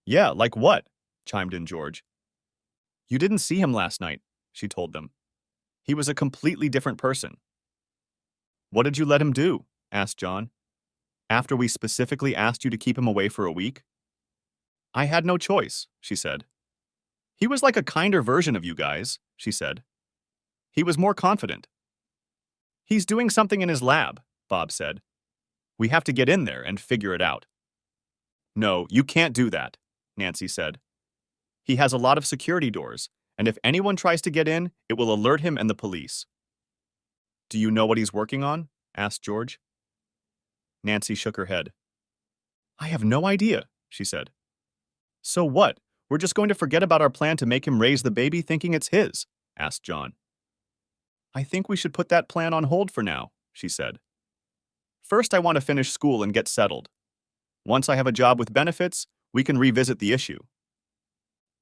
"Yeah, like what?" chimed in George. "You didn't see him last night," she told them. "He was a completely different person." "What did you let him do?" asked John. "After we specifically asked you to keep him away for a week?" "I had no choice," she said. "He was like a kinder version of you guys," she said. "He was more confident." "He's doing something in his lab," Bob said. "We have to get in there and figure it out." "No, you can't do that," Nancy said. "He has a lot of security doors, and if anyone tries to get in, it will alert him and the police." "Do you know what he's working on?" asked George. Nancy shook her head. "I have no idea," she said. So what? We're just going to forget about our plan to make him raise the baby thinking it's his? Asked John. I think we should put that plan on hold for now, she said. First, I want to finish school and get settled. Once I have a job with benefits, we can revisit the issue.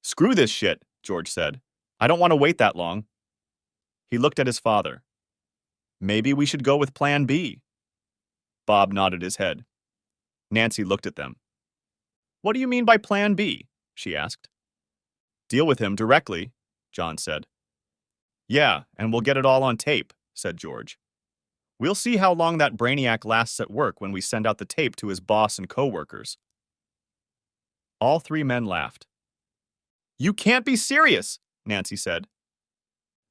Screw this shit, George said. I don't want to wait that long. He looked at his father. Maybe we should go with Plan B. Bob nodded his head. Nancy looked at them. What do you mean by Plan B? She asked. Deal with him directly, John said. Yeah, and we'll get it all on tape, said George. We'll see how long that brainiac lasts at work when we send out the tape to his boss and coworkers. All three men laughed. You can't be serious, Nancy said.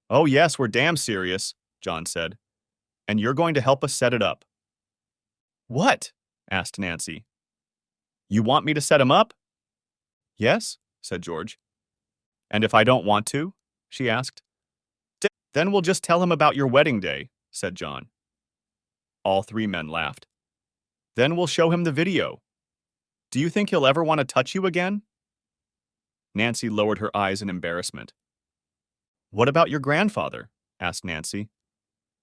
Oh yes, we're damn serious, John said. And you're going to help us set it up. What? Asked Nancy. You want me to set him up? Yes, said George. And if I don't want to? She asked. Then we'll just tell him about your wedding day, said John. All three men laughed. Then we'll show him the video. Do you think he'll ever want to touch you again? Nancy lowered her eyes in embarrassment. What about your grandfather? Asked Nancy.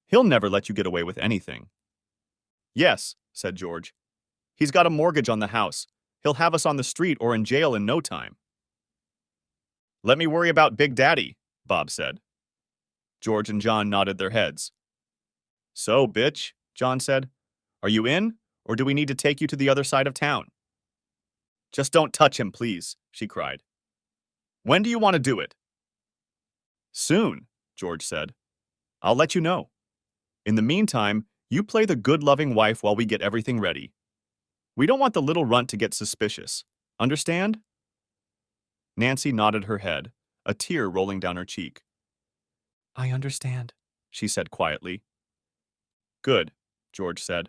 He'll never let you get away with anything. Yes, said George. He's got a mortgage on the house. He'll have us on the street or in jail in no time. Let me worry about Big Daddy, Bob said. George and John nodded their heads. So, bitch, John said, are you in, or do we need to take you to the other side of town? Just don't touch him, please, she cried. When do you want to do it? Soon, George said. I'll let you know. In the meantime, you play the good loving wife while we get everything ready. We don't want the little runt to get suspicious. Understand? Nancy nodded her head, a tear rolling down her cheek. I understand, she said quietly. Good, George said.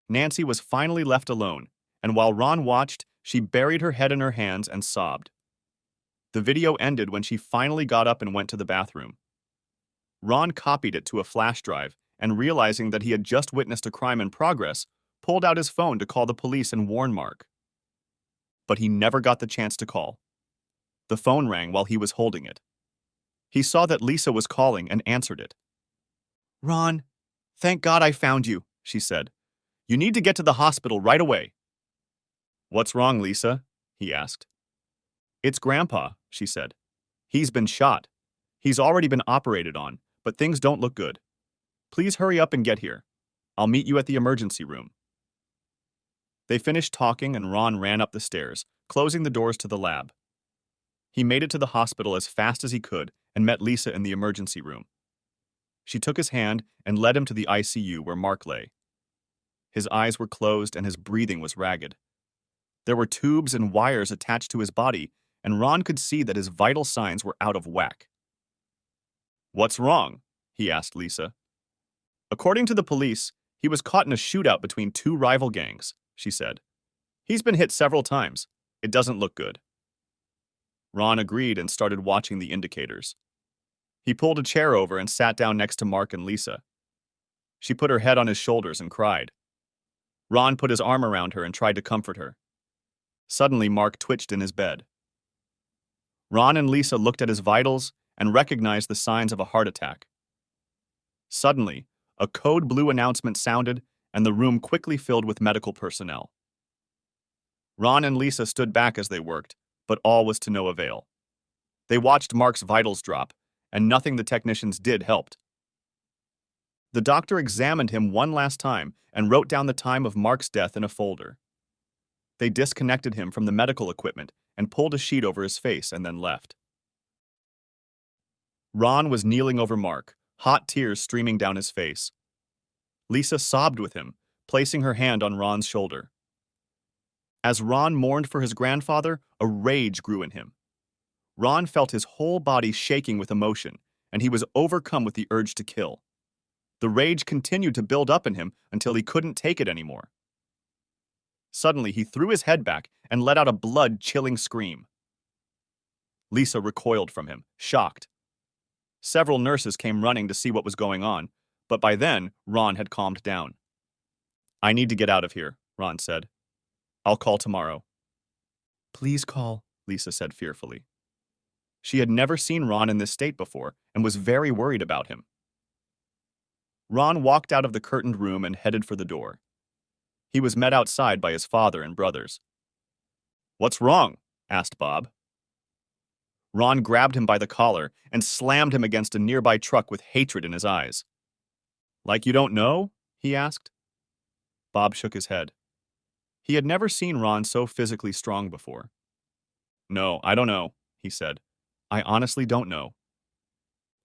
Nancy was finally left alone, and while Ron watched, she buried her head in her hands and sobbed. The video ended when she finally got up and went to the bathroom. Ron copied it to a flash drive and, realizing that he had just witnessed a crime in progress, pulled out his phone to call the police and warn Mark. But he never got the chance to call. The phone rang while he was holding it. He saw that Lisa was calling and answered it. Ron, thank God I found you, she said. You need to get to the hospital right away. What's wrong, Lisa? He asked. It's Grandpa, she said. He's been shot. He's already been operated on, but things don't look good. Please hurry up and get here. I'll meet you at the emergency room. They finished talking and Ron ran up the stairs, closing the doors to the lab. He made it to the hospital as fast as he could and met Lisa in the emergency room. She took his hand and led him to the ICU where Mark lay. His eyes were closed and his breathing was ragged. There were tubes and wires attached to his body, and Ron could see that his vital signs were out of whack. What's wrong? He asked Lisa. According to the police, he was caught in a shootout between two rival gangs, she said. He's been hit several times. It doesn't look good. Ron agreed and started watching the indicators. He pulled a chair over and sat down next to Mark and Lisa. She put her head on his shoulders and cried. Ron put his arm around her and tried to comfort her. Suddenly, Mark twitched in his bed. Ron and Lisa looked at his vitals and recognized the signs of a heart attack. Suddenly, a code blue announcement sounded and the room quickly filled with medical personnel. Ron and Lisa stood back as they worked, but all was to no avail. They watched Mark's vitals drop, and nothing the technicians did helped. The doctor examined him one last time and wrote down the time of Mark's death in a folder. They disconnected him from the medical equipment and pulled a sheet over his face and then left. Ron was kneeling over Mark, hot tears streaming down his face. Lisa sobbed with him, placing her hand on Ron's shoulder. As Ron mourned for his grandfather, a rage grew in him. Ron felt his whole body shaking with emotion, and he was overcome with the urge to kill. The rage continued to build up in him until he couldn't take it anymore. Suddenly, he threw his head back and let out a blood-chilling scream. Lisa recoiled from him, shocked. Several nurses came running to see what was going on, but by then, Ron had calmed down. I need to get out of here, Ron said. I'll call tomorrow. Please call, Lisa said fearfully. She had never seen Ron in this state before and was very worried about him. Ron walked out of the curtained room and headed for the door. He was met outside by his father and brothers. What's wrong? Asked Bob. Ron grabbed him by the collar and slammed him against a nearby truck with hatred in his eyes. Like you don't know? He asked. Bob shook his head. He had never seen Ron so physically strong before. No, I don't know, he said. I honestly don't know.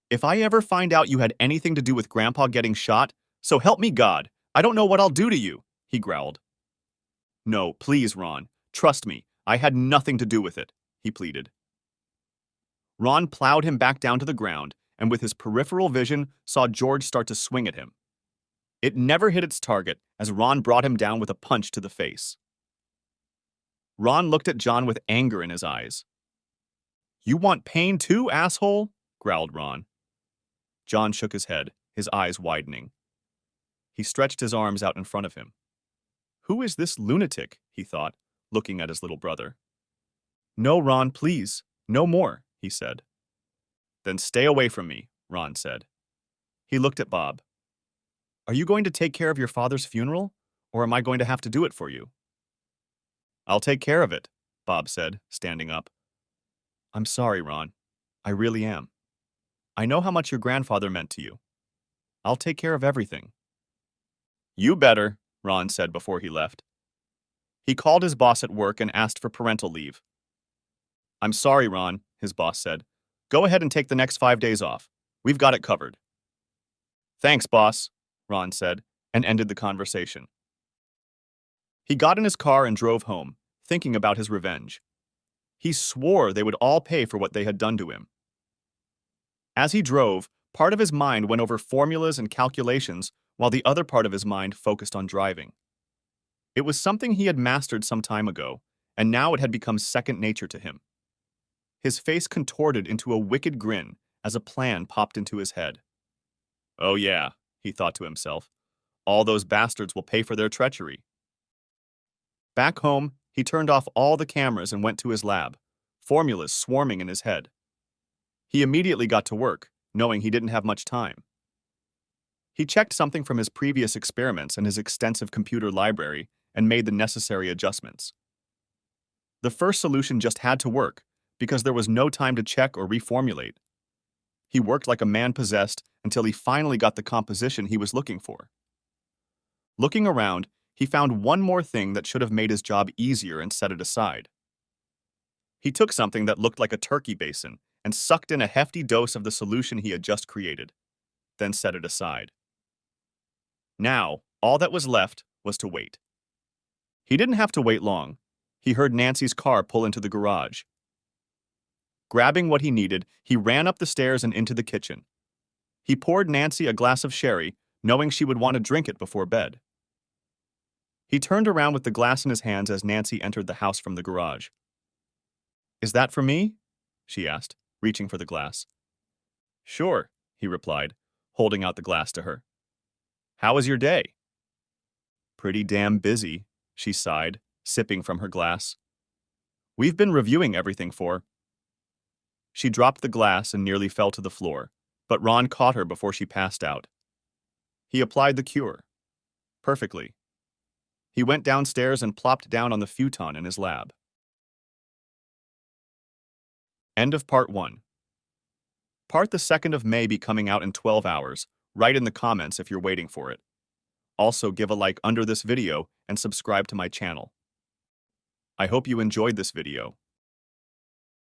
If I ever find out you had anything to do with Grandpa getting shot, so help me God, I don't know what I'll do to you, he growled. No, please, Ron. Trust me, I had nothing to do with it, he pleaded. Ron plowed him back down to the ground and with his peripheral vision saw George start to swing at him. It never hit its target as Ron brought him down with a punch to the face. Ron looked at John with anger in his eyes. You want pain too, asshole? Growled Ron. John shook his head, his eyes widening. He stretched his arms out in front of him. Who is this lunatic? He thought, looking at his little brother. No, Ron, please. No more, he said. Then stay away from me, Ron said. He looked at Bob. Are you going to take care of your father's funeral, or am I going to have to do it for you? I'll take care of it, Bob said, standing up. I'm sorry, Ron. I really am. I know how much your grandfather meant to you. I'll take care of everything. You better, Ron said before he left. He called his boss at work and asked for parental leave. I'm sorry, Ron, his boss said. Go ahead and take the next 5 days off. We've got it covered. Thanks, boss, Ron said, and ended the conversation. He got in his car and drove home, thinking about his revenge. He swore they would all pay for what they had done to him. As he drove, part of his mind went over formulas and calculations, while the other part of his mind focused on driving. It was something he had mastered some time ago, and now it had become second nature to him. His face contorted into a wicked grin as a plan popped into his head. Oh yeah, he thought to himself, all those bastards will pay for their treachery. Back home, he turned off all the cameras and went to his lab, formulas swarming in his head. He immediately got to work, knowing he didn't have much time. He checked something from his previous experiments and his extensive computer library and made the necessary adjustments. The first solution just had to work, because there was no time to check or reformulate. He worked like a man possessed until he finally got the composition he was looking for. Looking around, he found one more thing that should have made his job easier and set it aside. He took something that looked like a turkey basin and sucked in a hefty dose of the solution he had just created, then set it aside. Now, all that was left was to wait. He didn't have to wait long. He heard Nancy's car pull into the garage. Grabbing what he needed, he ran up the stairs and into the kitchen. He poured Nancy a glass of sherry, knowing she would want to drink it before bed. He turned around with the glass in his hands as Nancy entered the house from the garage. Is that for me? She asked, reaching for the glass. Sure, he replied, holding out the glass to her. How was your day? Pretty damn busy, she sighed, sipping from her glass. We've been reviewing everything for. She dropped the glass and nearly fell to the floor, but Ron caught her before she passed out. He applied the cure. Perfectly. He went downstairs and plopped down on the futon in his lab. End of part 1. Part the 2nd of May be coming out in 12 hours. Write in the comments if you're waiting for it. Also, give a like under this video and subscribe to my channel. I hope you enjoyed this video.